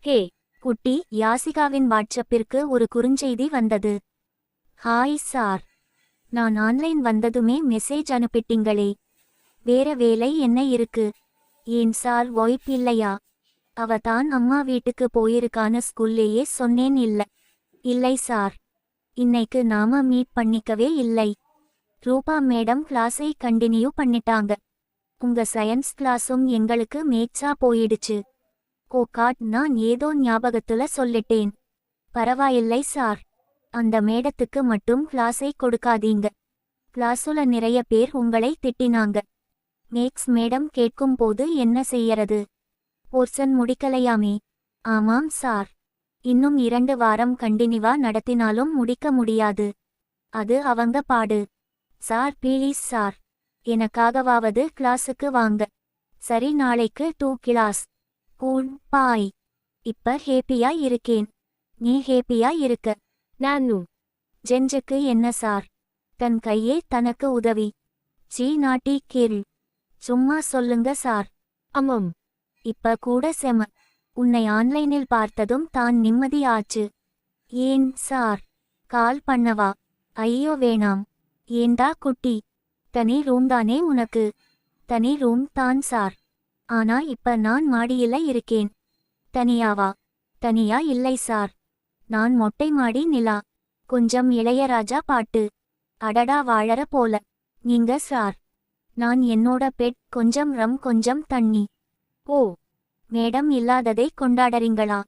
ஹே குட்டி, யாசிகாவின் வாட்ஸ்அப்பிற்கு ஒரு குறுஞ்செய்தி வந்தது. ஹாய் சார், நான் ஆன்லைன் வந்ததுமே மெசேஜ் அனுப்பிட்டீங்களே, வேற வேலை என்ன இருக்கு? ஏன் சார் வாய்ப்பு இல்லையா? அவ தான் அம்மா வீட்டுக்கு போயிருக்கான ஸ்கூல்லேயே சொன்னேன். இல்லை சார், இன்னைக்கு நாம மீட் பண்ணிக்கவே இல்லை. ரூபா மேடம் கிளாஸை கண்டினியூ பண்ணிட்டாங்க. உங்க சயின்ஸ் கிளாஸும் எங்களுக்கு மேட்சா போயிடுச்சு. ஓ காட், நான் ஏதோ ஞாபகத்துல சொல்லிட்டேன். பரவாயில்லை சார், அந்த மேடத்துக்கு மட்டும் கிளாஸை கொடுக்காதீங்க. கிளாஸுல நிறைய பேர் உங்களை திட்டினாங்க. மேக்ஸ் மேடம் கேட்கும் போது என்ன செய்யறது? போர்ஷன் முடிக்கலையாமே. ஆமாம் சார், இன்னும் 2 வாரம் கண்டினியூவா நடத்தினாலும் முடிக்க முடியாது. அது அவங்க பாடு. சார் ப்ளீஸ் சார், எனக்காகவாவது கிளாஸுக்கு வாங்க. சரி, நாளைக்கு 2 கிளாஸ். கூல் பாய். இப்ப ஹேப்பியா இருக்கேன். நீ ஹேப்பியா இருக்க? நானும். ஜெஞ்சுக்கு என்ன சார்? தன் கையே தனக்கு உதவி. சீ நாட்டி கேள். சும்மா சொல்லுங்க சார். அம்மம். இப்ப கூட செம. உன்னை ஆன்லைனில் பார்த்ததும் தான் நிம்மதி ஆச்சு. ஏன் சார், கால் பண்ணவா? ஐயோ வேணாம். ஏண்டா குட்டி, தனி ரூம் தானே உனக்கு? தனி ரூம் தான் சார், ஆனா இப்ப நான் மாடியில இருக்கேன். தனியாவா? தனியா இல்லை சார், நான் மொட்டை மாடி நிலா. கொஞ்சம் இளையராஜா பாட்டு. அடடா வாழற போல. நீங்க சார்? நான் என்னோட பெட், கொஞ்சம் ரம் கொஞ்சம் தண்ணி. ஓ, மேடம் இல்லாததை கொண்டாடறீங்களா?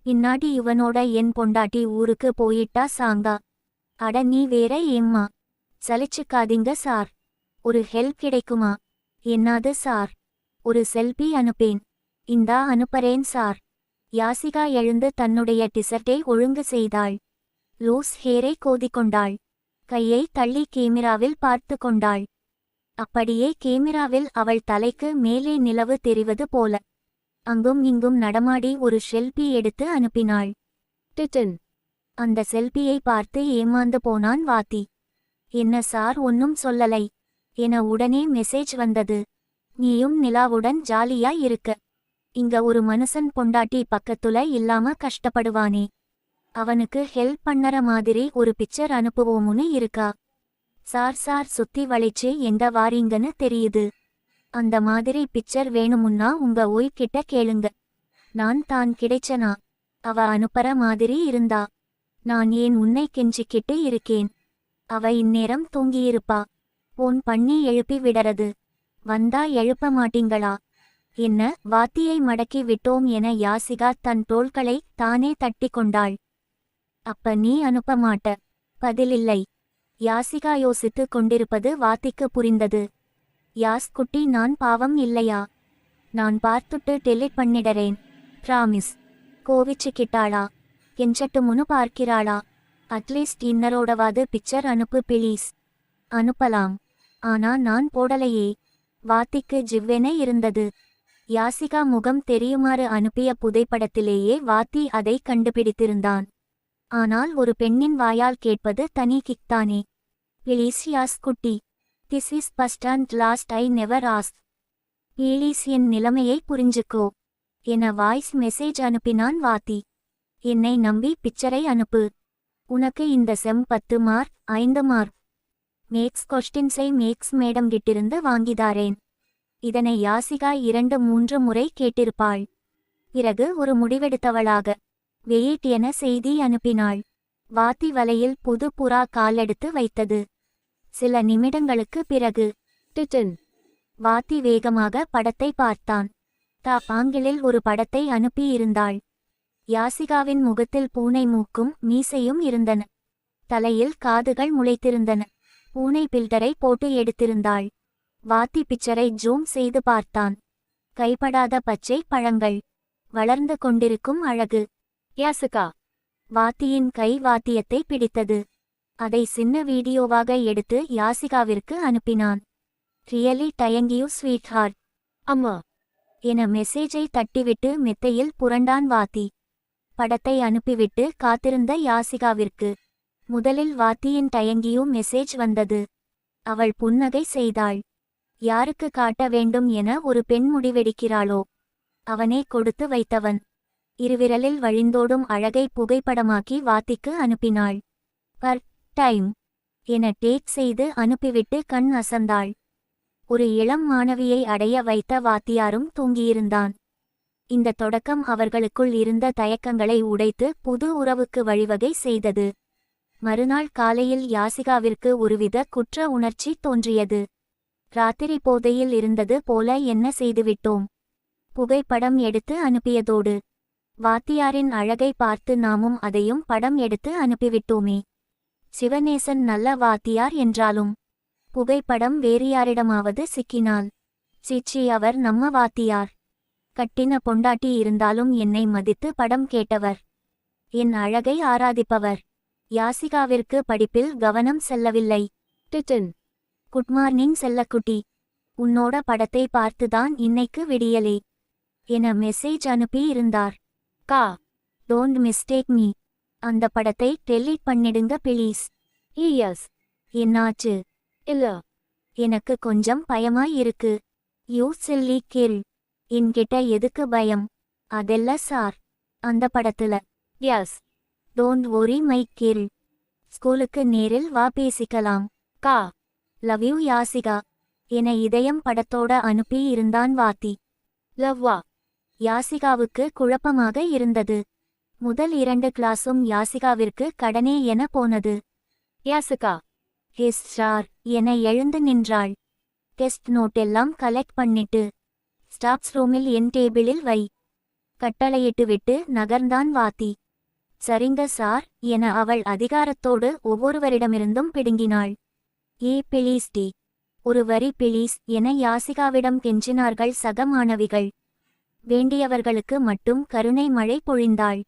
பின்னாடி இவனோட என் பொண்டாட்டி ஊருக்கு போயிட்டா சாங்கா. அட நீ வேற ஏம்மா? சலிச்சுக்காதீங்க சார். ஒரு ஹெல்ப் கிடைக்குமா? என்னாது சார்? ஒரு செல்பி அனுப்பேன். இந்தா அனுப்பறேன் சார். யாசிகா எழுந்து தன்னுடைய டிசர்ட்டை ஒழுங்கு செய்தாள். லூஸ் ஹேரை கோதிக்கொண்டாள். கையை தள்ளி கேமிராவில் பார்த்து கொண்டாள். அப்படியே கேமிராவில் அவள் தலைக்கு மேலே நிலவு தெரிவது போல அங்கும் இங்கும் நடமாடி ஒரு செல்பி எடுத்து அனுப்பினாள். டிட்டன். அந்த செல்பியை பார்த்து ஏமாந்து போனான் வாத்தி. என்ன சார் ஒன்னும் சொல்லலை என உடனே மெசேஜ் வந்தது. நீயும் நிலாவுடன் ஜாலியா இருக்க. இங்க ஒரு மனுஷன் பொண்டாட்டி பக்கத்துல இல்லாம கஷ்டப்படுவானே, அவனுக்கு ஹெல்ப் பண்ணற மாதிரி ஒரு பிக்சர் அனுப்புவோமுன்னு இருக்கா? சார் சார், சுத்தி வளைச்சு எங்க வாரீங்கன்னு தெரியுது. அந்த மாதிரி பிக்சர் வேணுமுன்னா உங்க ஓய்கிட்ட கேளுங்க. நான் தான் கிடைச்சனா? அவ அனுப்பற மாதிரி இருந்தா நான் ஏன் உன்னை கெஞ்சிக்கிட்டு இருக்கேன்? அவ இந்நேரம் தூங்கியிருப்பா. போன் பண்ணி எழுப்பி விடறது. வந்தா எழுப்ப மாட்டீங்களா? என்ன, வாத்தியை மடக்கி விட்டோம் என யாசிகா தன் தோள்களை தானே தட்டி கொண்டாள். அப்ப நீ அனுப்ப மாட்ட? பதிலில்லை. யாசிகா யோசித்து கொண்டிருப்பது வாத்திக்கு புரிந்தது. யாஸ் குட்டி, நான் பாவம் இல்லையா? நான் பார்த்துட்டு டெலிட் பண்ணிடறேன். பிராமிஸ். கோவிச்சுக்கிட்டாளா? கெஞ்சட்டுமுன்னு பார்க்கிறாளா? அட்லீஸ்ட் இன்னரோடவாது பிக்சர் அனுப்பு பிளீஸ். அனுப்பலாம், ஆனா நான் போடலையே. வாத்திக்கு ஜிவ்வென இருந்தது. யாசிகா முகம் தெரியுமாறு அனுப்பிய புதைப்படத்திலேயே வாத்தி அதை கண்டுபிடித்திருந்தான். ஆனால் ஒரு பெண்ணின் வாயால் கேட்பது தனி கிக்தானே. ப்ளீஸ் யாஸ் குட்டி, this is first and last, I never ask. Please என் நிலைமையை புரிஞ்சுக்கோ என வாய்ஸ் மெசேஜ் அனுப்பினான் வாத்தி. என்னை நம்பி பிக்சரை அனுப்பு. உனக்கு இந்த செம் 10 மார்க், 5 மார்க். மேக்ஸ் கொஸ்டின்ஸை மேக்ஸ் மேடம் கிட்டிருந்து வாங்கிதாரேன். இதனை யாசிகா 2-3 முறை கேட்டிருப்பாள். பிறகு ஒரு முடிவெடுத்தவளாக வெயிட் என செய்தி அனுப்பினாள். வாத்தி வலையில் புது புறா காலெடுத்து வைத்தது. சில நிமிடங்களுக்கு பிறகு டிட்டன். வாத்தி வேகமாக படத்தை பார்த்தான். பாங்கிலில் ஒரு படத்தை அனுப்பியிருந்தாள். யாசிகாவின் முகத்தில் பூனை மூக்கும் மீசையும் இருந்தன. தலையில் காதுகள் முளைத்திருந்தன. பூனை பில்டரை போட்டு எடுத்திருந்தாள். வாத்தி பிக்சரை ஜூம் செய்து பார்த்தான். கைப்படாத பச்சை பழங்கள், வளர்ந்து கொண்டிருக்கும் அழகு. யாசிகா. வாத்தியின் கை வாத்தியத்தை பிடித்தது. அதை சின்ன வீடியோவாக எடுத்து யாசிகாவிற்கு அனுப்பினான். Really thank you sweetheart. அம்மா என மெசேஜை தட்டிவிட்டு மெத்தையில் புரண்டான் வாத்தி. படத்தை அனுப்பிவிட்டு காத்திருந்த யாசிகாவிற்கு முதலில் வாத்தியின் டயங்கியூ மெசேஜ் வந்தது. அவள் புன்னகை செய்தாள். யாருக்கு காட்ட வேண்டும் என ஒரு பெண் முடிவெடுக்கிறாளோ அவனே கொடுத்து வைத்தவன். இருவிரலில் வழிந்தோடும் அழகை புகைப்படமாக்கி வாத்திக்கு அனுப்பினாள். பர் டைம் என டேக் செய்து அனுப்பிவிட்டு கண் அசந்தாள். ஒரு இளம் மாணவியை அடைய வைத்த வாத்தியாரும் தூங்கியிருந்தான். இந்த தொடக்கம் அவர்களுக்குள் இருந்த தயக்கங்களை உடைத்து புது உறவுக்கு வழிவகை செய்தது. மறுநாள் காலையில் யாசிகாவிற்கு ஒருவித குற்ற உணர்ச்சி தோன்றியது. ராத்திரி போதையில் இருந்தது போல என்ன செய்துவிட்டோம். புகைப்படம் எடுத்து அனுப்பியதோடு வாத்தியாரின் அழகை பார்த்து நாமும் அதையும் படம் எடுத்து அனுப்பிவிட்டோமே. சிவநேசன் நல்ல வாத்தியார் என்றாலும் புகைப்படம் வேறு யாரிடமாவது சிக்கினால், சிச்சி அவர் நம்ம வாத்தியார். கட்டின பொண்டாட்டி இருந்தாலும் என்னை மதித்து படம் கேட்டவர், என் அழகை ஆராதிப்பவர். யாசிகாவிற்கு படிப்பில் கவனம் செல்லவில்லை. டிட்டன் குட் மார்னிங் செல்லக்குட்டி, உன்னோட படத்தை பார்த்துதான் இன்னைக்கு விடியலே என மெசேஜ் அனுப்பி இருந்தார். கா டோன்ட் மிஸ்டேக் மீ, அந்த படத்தை டெலீட் பண்ணிடுங்க ப்ளீஸ். ஈயஸ் என்னாச்சு? இல்ல, எனக்கு கொஞ்சம் பயமாய் இருக்கு. யூ சில்லி கில், என்கிட்ட எதுக்கு பயம்? அதெல்ல சார், அந்த படத்துல. எஸ், டோன்ட் worry மை கில். ஸ்கூலுக்கு நேரில் வா பேசிக்கலாம். கா லவ் யூ யாசிகா என இதயம் படத்தோட அனுப்பி இருந்தான் வாத்தி. லவ்வா? யாசிகாவுக்கு குழப்பமாக இருந்தது. முதல் 2 கிளாஸும் யாசிகாவிற்கு கடனே என போனது. யாசிகா ஹிஸ் சார் என எழுந்து நின்றாள். டெஸ்ட் நோட்டெல்லாம் கலெக்ட் பண்ணிட்டு ஸ்டாப்ஸ் ரூமில் என் டேபிளில் வை கட்டளையிட்டு விட்டு நகர்ந்தான் வாத்தி. சரிங்க சார் என அவள் அதிகாரத்தோடு ஒவ்வொருவரிடமிருந்தும் பிடுங்கினாள். ஏ பிளீஸ் டி, ஒரு வரி பிளீஸ் என யாசிகாவிடம் கெஞ்சினார்கள் சக மாணவிகள். வேண்டியவர்களுக்கு மட்டும் கருணை மழை பொழிந்தாள்.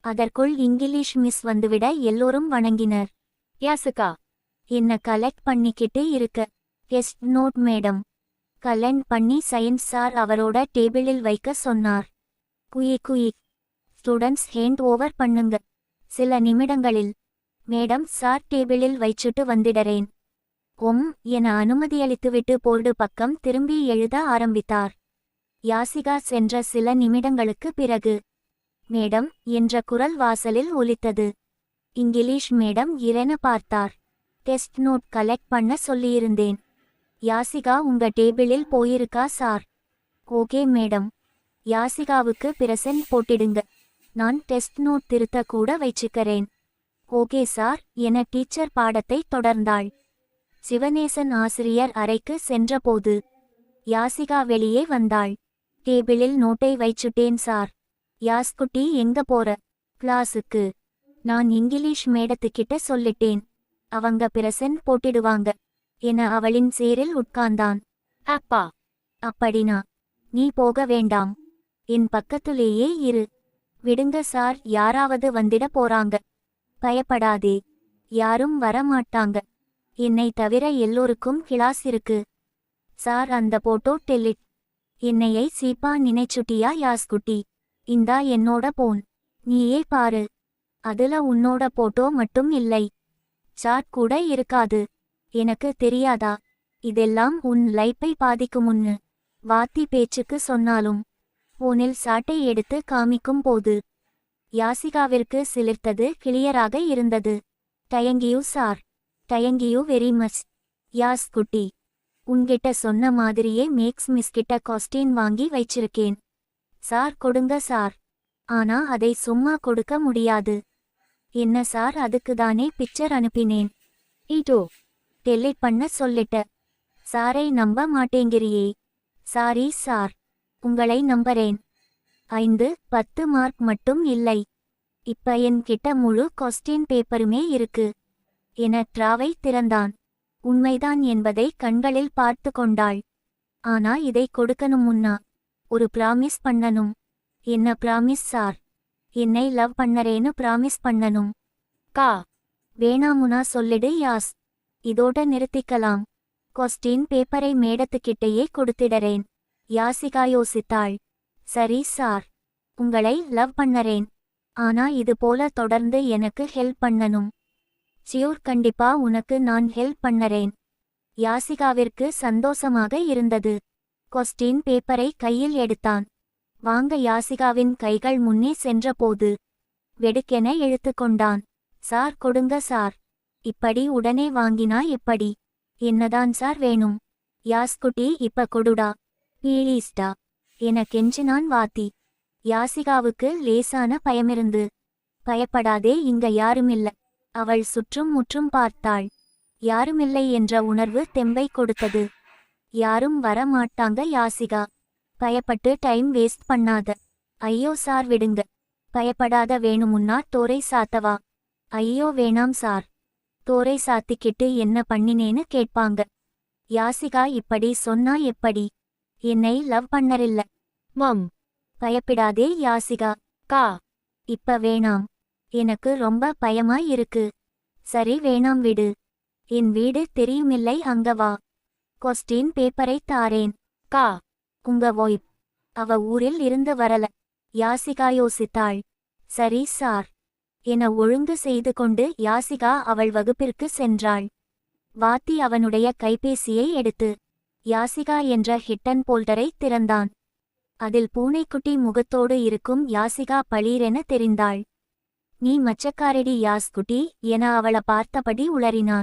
அதற்குள் இங்கிலீஷ் மிஸ் வந்துவிட எல்லோரும் வணங்கினர். யாசிகா என்ன கலெக்ட் பண்ணிக்கிட்டு இருக்க? Test note madam. கலெண்ட் பண்ணி சயின்ஸ் சார் அவரோட டேபிளில் வைக்க சொன்னார். குயிக் ஸ்டூடெண்ட்ஸ் ஹேண்ட் ஓவர் பண்ணுங்க. சில நிமிடங்களில். மேடம் சார் டேபிளில் வைச்சுட்டு வந்திடறேன். என அனுமதியளித்துவிட்டு போர்டு பக்கம் திரும்பி எழுத ஆரம்பித்தார். யாசிகா சென்ற சில நிமிடங்களுக்கு பிறகு மேடம் என்ற குரல் வாசலில் ஒலித்தது. இங்கிலீஷ் மேடம் இரென பார்த்தார். டெஸ்ட் நோட் கலெக்ட் பண்ண சொல்லியிருந்தேன். யாசிகா உங்க டேபிளில் போயிருக்கா சார்? Okay madam. யாசிகாவுக்கு பிரசன்ட் போட்டிடுங்க, நான் டெஸ்ட் நோட் திருத்த கூட வைச்சுக்கிறேன். ஓகே சார் என டீச்சர் பாடத்தை தொடர்ந்தாள். சிவநேசன் ஆசிரியர் அறைக்கு சென்றபோது யாசிகா வெளியே வந்தாள். டேபிளில் நோட்டை வைச்சுட்டேன் சார். யாஸ்குட்டி எங்க போற? கிளாஸுக்கு. நான் இங்கிலீஷ் மேடத்துக்கிட்ட சொல்லிட்டேன், அவங்க பிரசன்ட் போட்டிடுவாங்க என அவளின் சேரில் உட்கார்ந்தான். அப்பா அப்படினா நீ போக வேண்டாம், என் பக்கத்துலேயே இரு. விடுங்க சார், யாராவது வந்திட போறாங்க. பயப்படாதே, யாரும் வரமாட்டாங்க. என்னை தவிர எல்லோருக்கும் கிளாஸ் இருக்கு. சார் அந்த போட்டோ டெலிட். என்னையை சீப்பா நினைச்சுட்டியா யாஸ்குட்டி? இந்தா என்னோட போன், நீயே பாரு. அதுல உன்னோட போட்டோ மட்டும் இல்லை, சாட் கூட இருக்காது. எனக்கு தெரியாதா இதெல்லாம் உன் லைஃப்பை பாதிக்குமுன்னு? வாத்தி பேச்சுக்கு சொன்னாலும் போனில் சாட்டை எடுத்து காமிக்கும் போது யாசிகாவிற்கு சிலிர்த்தது கிளியராக இருந்தது. தயங்கியூ சார், தயங்கியூ வெரி மச். யாஸ்குட்டி, உன்கிட்ட சொன்ன மாதிரியே மேக்ஸ் மிஸ்கிட்ட கொஸ்டின் வாங்கி வைச்சிருக்கேன். சார் கொடுங்க சார். ஆனா அதை சும்மா கொடுக்க முடியாது. என்ன சார், அதுக்குதானே பிக்சர் அனுப்பினேன். ஈட்டோ டெலிட் பண்ண சொல்லிட்ட. சாரை நம்ப மாட்டேங்கிறியே. சாரி சார், உங்களை நம்புறேன். 5, 10 மார்க் மட்டும் இல்லை. இப்ப என் கிட்ட முழு கொஸ்டின் பேப்பருமே இருக்கு என டிராவை திறந்தான். உண்மைதான் என்பதை கண்களில் பார்த்து கொண்டாள். ஆனா இதை கொடுக்கணும் முன்னா ஒரு ப்ராமிஸ் பண்ணணும். என்ன ப்ராமிஸ் சார்? என்னை லவ் பண்ணறேன்னு ப்ராமிஸ் பண்ணணும். கா வேணாமுனா சொல்லிடு யாஸ், இதோட நிறுத்திக்கலாம். கொஸ்டின் பேப்பரை மேடத்துக்கிட்டேயே கொடுத்திடறேன். யாசிகா யோசித்தாள். சரி சார், உங்களை லவ் பண்ணறேன். ஆனா இது போல தொடர்ந்து எனக்கு ஹெல்ப் பண்ணணும். சியூர், கண்டிப்பா உனக்கு நான் ஹெல்ப் பண்ணறேன். யாசிகாவிற்கு சந்தோஷமாக இருந்தது. கொஸ்டின் பேப்பரை கையில் எடுத்தான். வாங்க. யாசிகாவின் கைகள் முன்னே சென்றபோது வெடுக்கென இழுத்துக்கொண்டான். சார் கொடுங்க சார். இப்படி உடனே வாங்கினா எப்படி? என்னதான் சார் வேணும்? யாஸ்குட்டி இப்ப கொடுடா ப்ளீஸ்டா என கெஞ்சினான் வாத்தி. யாசிகாவுக்கு லேசான பயமிருந்து. பயப்படாதே, இங்க யாருமில்ல. அவள் சுற்றும் முற்றும் பார்த்தாள். யாருமில்லை என்ற உணர்வு தெம்பை கொடுத்தது. யாரும் வர மாட்டாங்க யாசிகா. பயப்பட்டு டைம் வேஸ்ட் பண்ணாத. ஐயோ சார் விடுங்க. பயப்படாத, வேணுமுன்னா தோரை சாத்தவா? ஐயோ வேணாம் சார். தோரை சாத்திக்கிட்டு என்ன பண்ணினேன்னு கேட்பாங்க. யாசிகா இப்படி சொன்னா எப்படி? என்னை லவ் பண்ணறில்ல. மம். பயப்பிடாதே யாசிகா. கா. இப்ப வேணாம். எனக்கு ரொம்ப பயமாய் இருக்கு. சரி வேணாம் விடு. என் வீடு தெரியுமில்லை, அங்க வா. கொஸ்டின் பேப்பரை தாரேன். கா. உங்க ஒய்ப் அவ ஊரில் இருந்து வரல. யாசிகா யோசித்தாள். சரி சார் என ஒழுங்கு செய்து கொண்டு யாசிகா அவள் வகுப்பிற்கு சென்றாள். வாத்தி அவனுடைய கைபேசியை எடுத்து யாசிகா என்ற ஹிட்டன் போல்டரை திறந்தான். அதில் பூனைக்குட்டி முகத்தோடு இருக்கும் யாசிகா பளீரென தெரிந்தாள். நீ மச்சக்காரடி யாஸ்குட்டி என அவள பார்த்தபடி உளறினான்.